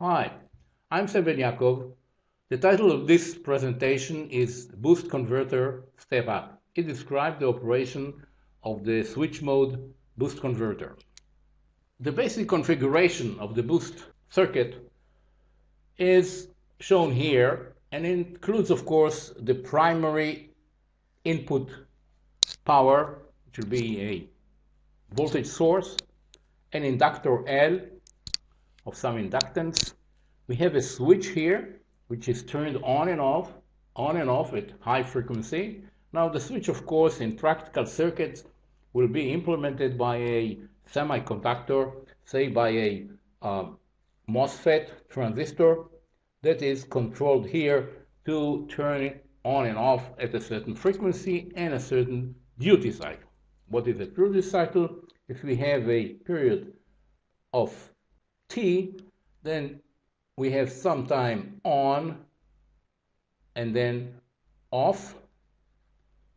Hi, I'm Sven Yakov. The title of this presentation is Boost Converter Step Up. It describes the operation of the switch mode boost converter. The basic configuration of the boost circuit is shown here and includes, of course, the primary input power, which will be a voltage source, an inductor L of some inductance. We have a switch here, which is turned on and off at high frequency. Now the switch, of course, in practical circuits will be implemented by a semiconductor, say by a MOSFET transistor that is controlled here to turn it on and off at a certain frequency and a certain duty cycle. What is a duty cycle? If we have a period of T, then we have some time on and then off,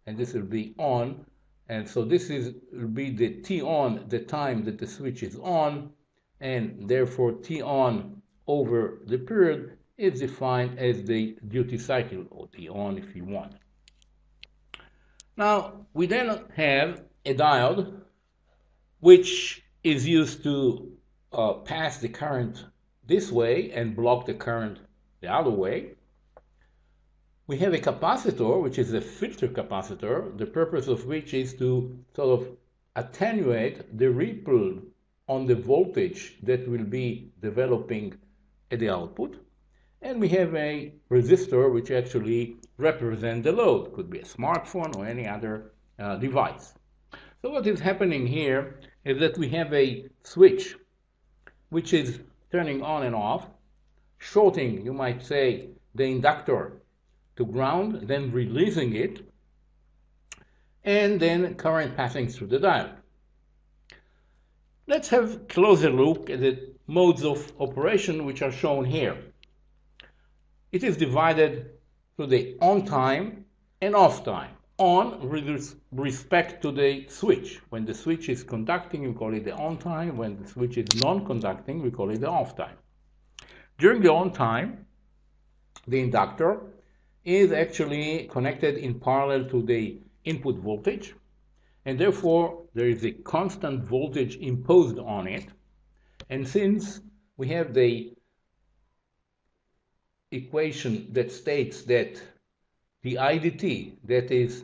and this will be on, and so this will be the T on, the time that the switch is on, and therefore T on over the period is defined as the duty cycle, or T on if you want. Now we then have a diode which is used to pass the current this way and block the current the other way. We have a capacitor, which is a filter capacitor, the purpose of which is to sort of attenuate the ripple on the voltage that will be developing at the output. And we have a resistor, which actually represents the load. It could be a smartphone or any other device. So what is happening here is that we have a switch which is turning on and off, shorting, you might say, the inductor to ground, then releasing it, and then current passing through the diode. Let's have a closer look at the modes of operation which are shown here. It is divided to the on time and off time. On with respect to the switch. When the switch is conducting, we call it the on time. When the switch is non-conducting, we call it the off time. During the on time, the inductor is actually connected in parallel to the input voltage, and therefore there is a constant voltage imposed on it. And since we have the equation that states that the IDT, that is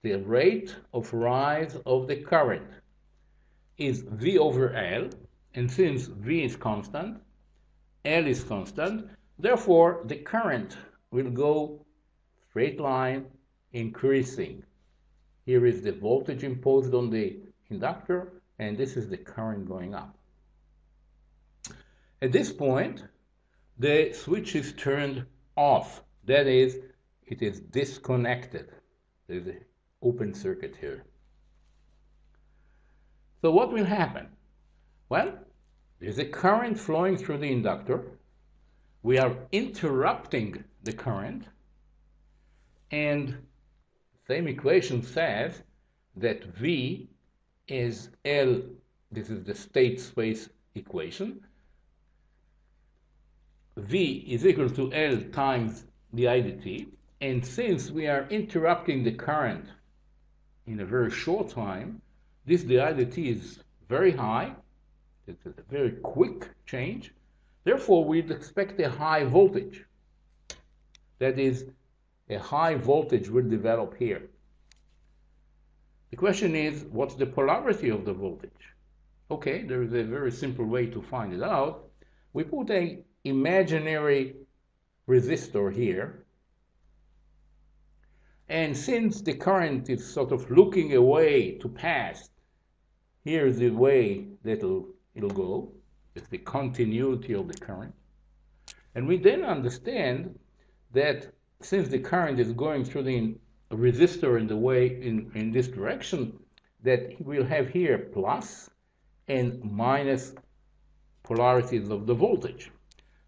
the rate of rise of the current, is V over L, and since V is constant, L is constant, therefore the current will go straight line increasing. Here is the voltage imposed on the inductor, and this is the current going up. At this point, the switch is turned off. That is, it is disconnected. There's an open circuit here. So what will happen? Well, there's a current flowing through the inductor. We are interrupting the current, and the same equation says that V is L, this is the state space equation. V is equal to L times the IDT, and since we are interrupting the current in a very short time, the IDT is very high, it's a very quick change, therefore we'd expect a high voltage. That is, a high voltage will develop here. The question is, what's the polarity of the voltage? Okay, there is a very simple way to find it out. We put an imaginary resistor here, and since the current is sort of looking away to pass, here's the way that it'll go. It's the continuity of the current. And we then understand that since the current is going through the resistor in the way in this direction, that we'll have here plus and minus polarities of the voltage.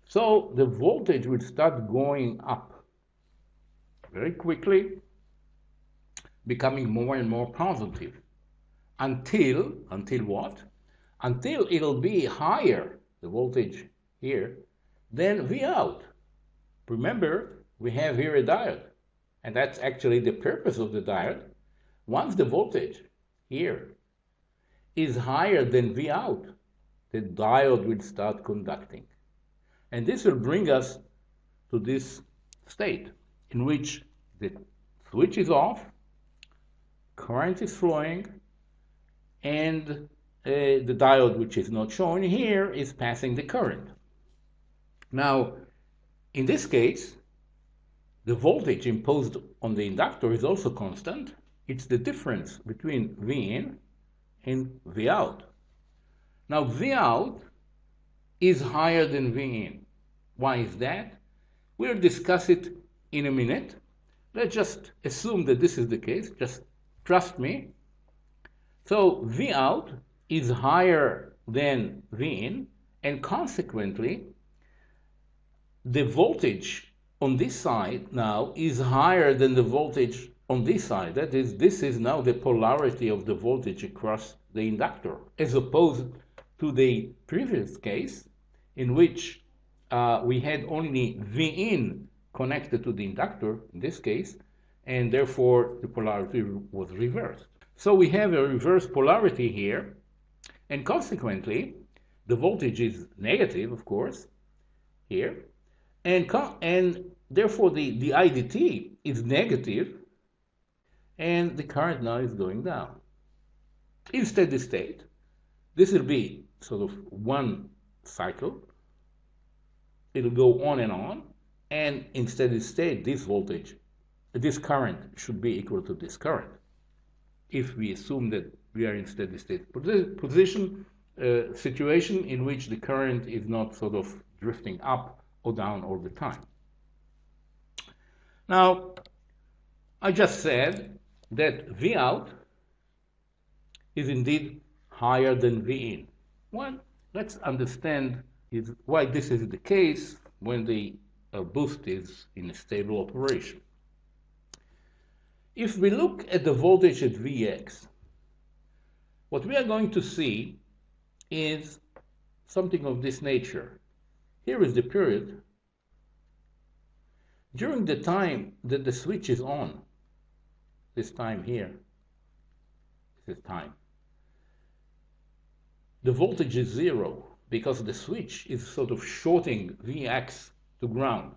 So the voltage will start going up very quickly, becoming more and more positive until what? Until it'll be higher, the voltage here, then V out. Remember, we have here a diode, and that's actually the purpose of the diode. Once the voltage here is higher than V out, the diode will start conducting. And this will bring us to this state in which the switch is off, current is flowing, and the diode, which is not shown here, is passing the current. Now, in this case, the voltage imposed on the inductor is also constant. It's the difference between V in and V out. Now, V out is higher than V in. Why is that? We'll discuss it in a minute. Let's just assume that this is the case. Just trust me. So V out is higher than V in, and consequently, the voltage on this side now is higher than the voltage on this side. That is, this is now the polarity of the voltage across the inductor, as opposed to the previous case in which we had only V in connected to the inductor, in this case, and therefore the polarity was reversed. So we have a reverse polarity here, and consequently, the voltage is negative, of course, here, and therefore the IDT is negative, and the current now is going down. In steady state, this will be sort of one cycle. It'll go on, and in steady state, this voltage, this current should be equal to this current, if we assume that we are in steady state situation in which the current is not sort of drifting up or down all the time. Now, I just said that V out is indeed higher than V in. Well, let's understand why this is the case when the boost is in a stable operation. If we look at the voltage at Vx, what we are going to see is something of this nature. Here is the period. During the time that the switch is on, this time here, this is time, the voltage is zero because the switch is sort of shorting Vx to ground.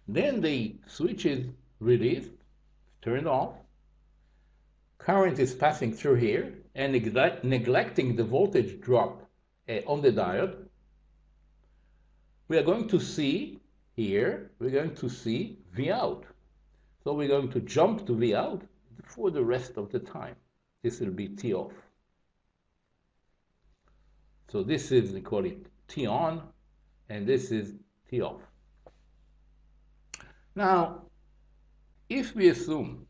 Then the switch is released, turned off, current is passing through here, and neglecting the voltage drop on the diode, we are going to see here, we're going to see V out. So we're going to jump to V out for the rest of the time. This will be T off. So this is, we call it T on, and this is T off. Now, if we assume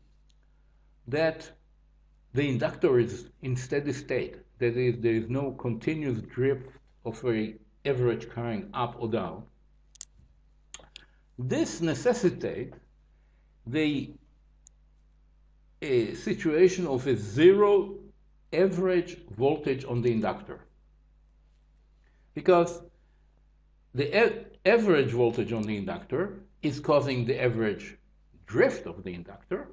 that the inductor is in steady state, that is, there is no continuous drift of an average current up or down, this necessitates the situation of a zero average voltage on the inductor. Because the average voltage on the inductor is causing the average drift of the inductor,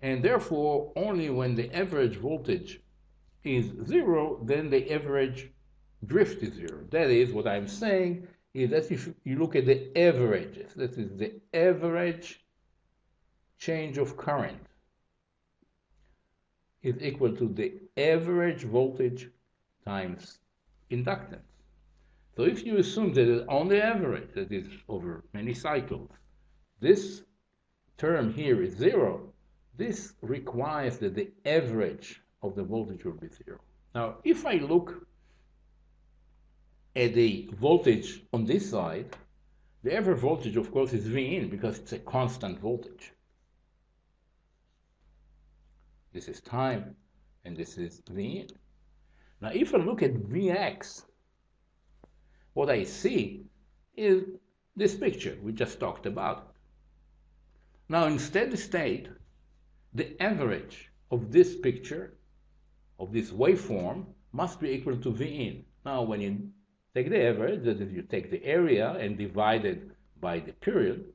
and therefore only when the average voltage is zero, then the average drift is zero. That is, what I'm saying is that if you look at the averages, that is the average change of current is equal to the average voltage times inductance. So if you assume that on the average, that is over many cycles, this term here is zero, this requires that the average of the voltage will be zero. Now, if I look at the voltage on this side, the average voltage, of course, is V in because it's a constant voltage. This is time, and this is V in. Now, if I look at Vx, what I see is this picture we just talked about. Now, in steady state, the average of this picture, of this waveform, must be equal to V in. Now, when you take the average, that is, you take the area and divide it by the period,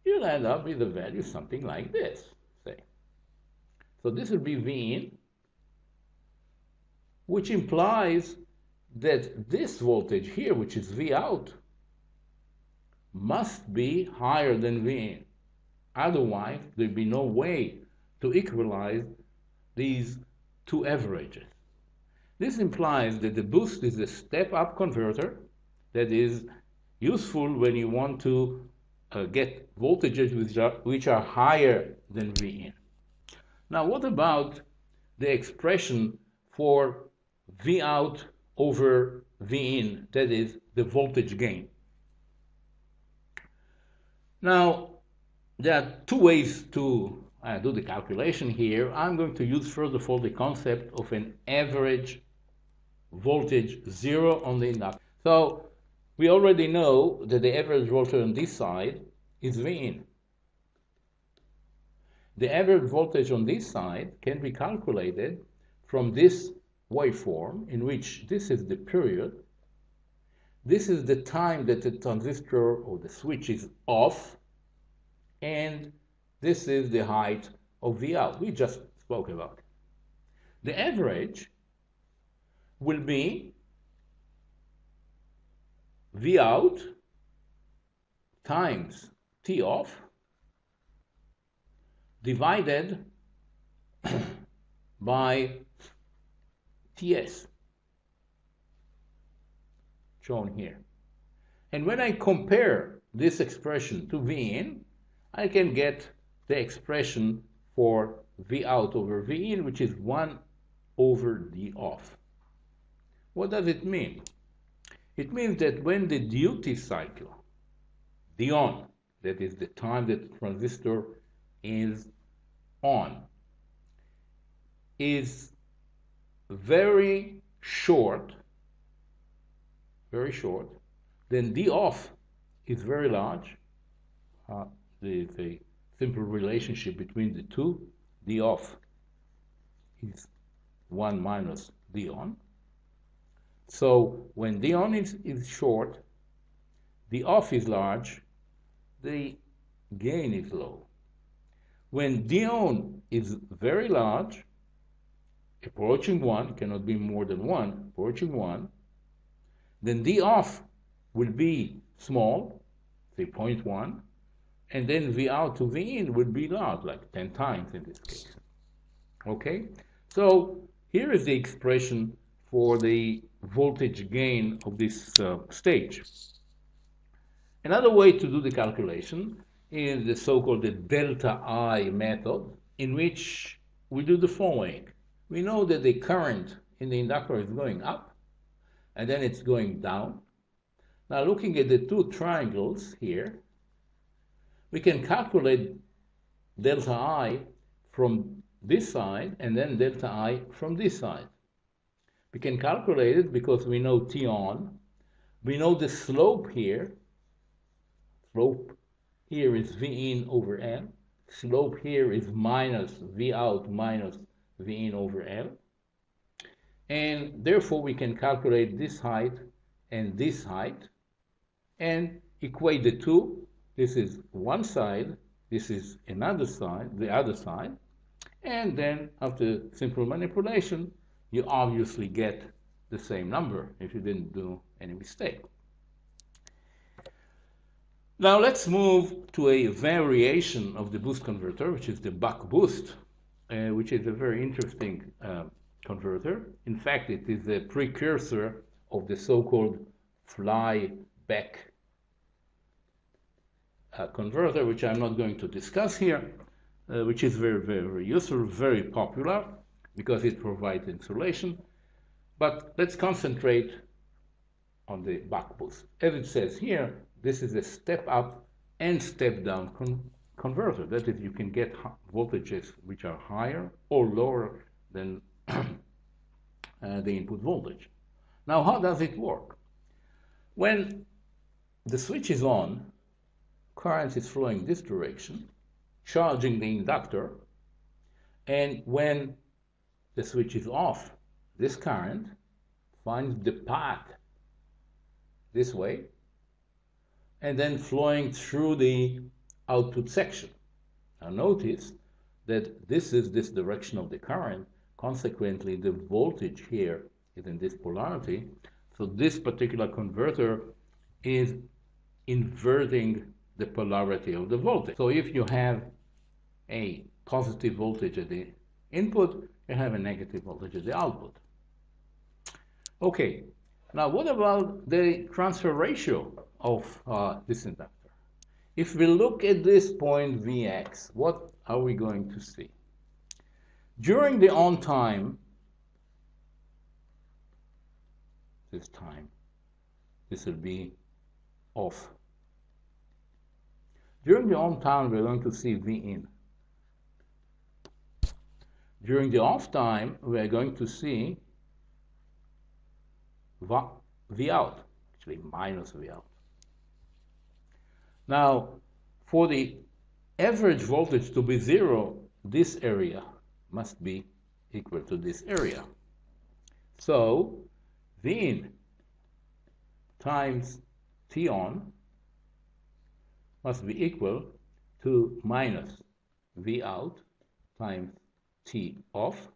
you'll end up with a value something like this, say. So this will be V in, which implies that this voltage here, which is V out, must be higher than V in. Otherwise, there'd be no way to equalize these two averages. This implies that the boost is a step-up converter that is useful when you want to get voltages which are higher than V in. Now, what about the expression for V out over V in, that is the voltage gain? Now, there are two ways to do the calculation here. I'm going to use first of all the concept of an average voltage zero on the inductor. So we already know that the average voltage on this side is V in. The average voltage on this side can be calculated from this waveform, in which this is the period, this is the time that the transistor or the switch is off, and this is the height of V out. We just spoke about it. The average will be V out times T off divided by Ts, shown here. And when I compare this expression to V in, I can get the expression for V out over V in, which is 1 over D off. What does it mean? It means that when the duty cycle, D on, that is the time that the transistor is on, is very short, then D off is very large. There's a simple relationship between the two. D off is 1 minus D on. So when D on is short, D off is large, the gain is low. When D on is very large, approaching 1, cannot be more than 1, approaching 1, then D off will be small, say 0.1, and then V out to V in would be large, like 10 times in this case. Okay? So here is the expression for the voltage gain of this stage. Another way to do the calculation is the so-called delta I method, in which we do the following. We know that the current in the inductor is going up, and then it's going down. Now, looking at the two triangles here, we can calculate delta I from this side and then delta I from this side. We can calculate it because we know T on. We know the slope here. Slope here is V in over L. Slope here is minus V out minus V in over L. And therefore we can calculate this height and this height and equate the two. This is one side, this is another side, the other side. And then after simple manipulation, you obviously get the same number if you didn't do any mistake. Now let's move to a variation of the boost converter, which is the buck boost, which is a very interesting converter. In fact, it is a precursor of the so-called flyback converter, which I'm not going to discuss here, which is very, very useful, very popular because it provides insulation. But let's concentrate on the buck boost. As it says here, this is a step up and step down converter. That is, you can get voltages which are higher or lower than the input voltage. Now, how does it work? When the switch is on, current is flowing this direction, charging the inductor, and when the switch is off, this current finds the path this way, and then flowing through the output section. Now notice that this is this direction of the current, consequently the voltage here is in this polarity, so this particular converter is inverting the polarity of the voltage. So if you have a positive voltage at the input, you have a negative voltage at the output. Okay, now what about the transfer ratio of this inductor? If we look at this point Vx, what are we going to see? During the on time, this will be off. During the on time, we're going to see V in. During the off time, we're going to see V out, actually minus V out. Now, for the average voltage to be zero, this area must be equal to this area. So, V in times T on must be equal to minus V out times T off.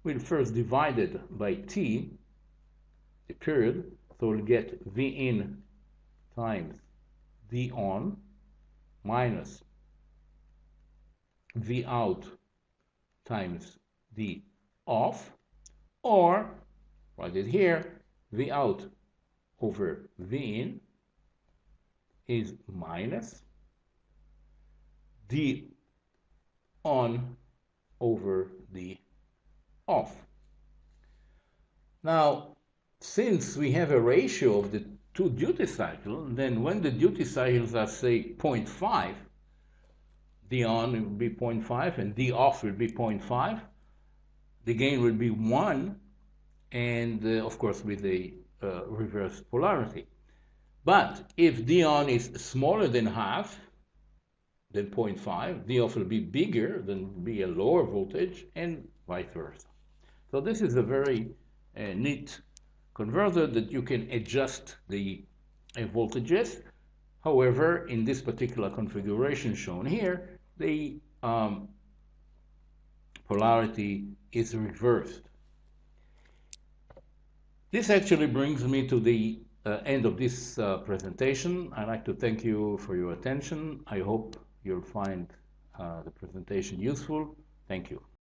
We'll first divide it by T, the period, so we'll get V in times D on minus V out times D off, or write it here, V out over V in is minus D on over D off. Now, since we have a ratio of the two duty cycles, then when the duty cycles are, say, 0.5, D on will be 0.5 and D off will be 0.5. The gain will be 1, and of course with a reverse polarity. But if D on is smaller than half, than 0.5, D off will be bigger, then be a lower voltage, and vice versa. So this is a very neat converter that you can adjust the voltages. However, in this particular configuration shown here, the polarity is reversed. This actually brings me to the end of this presentation. I'd like to thank you for your attention. I hope you'll find the presentation useful. Thank you.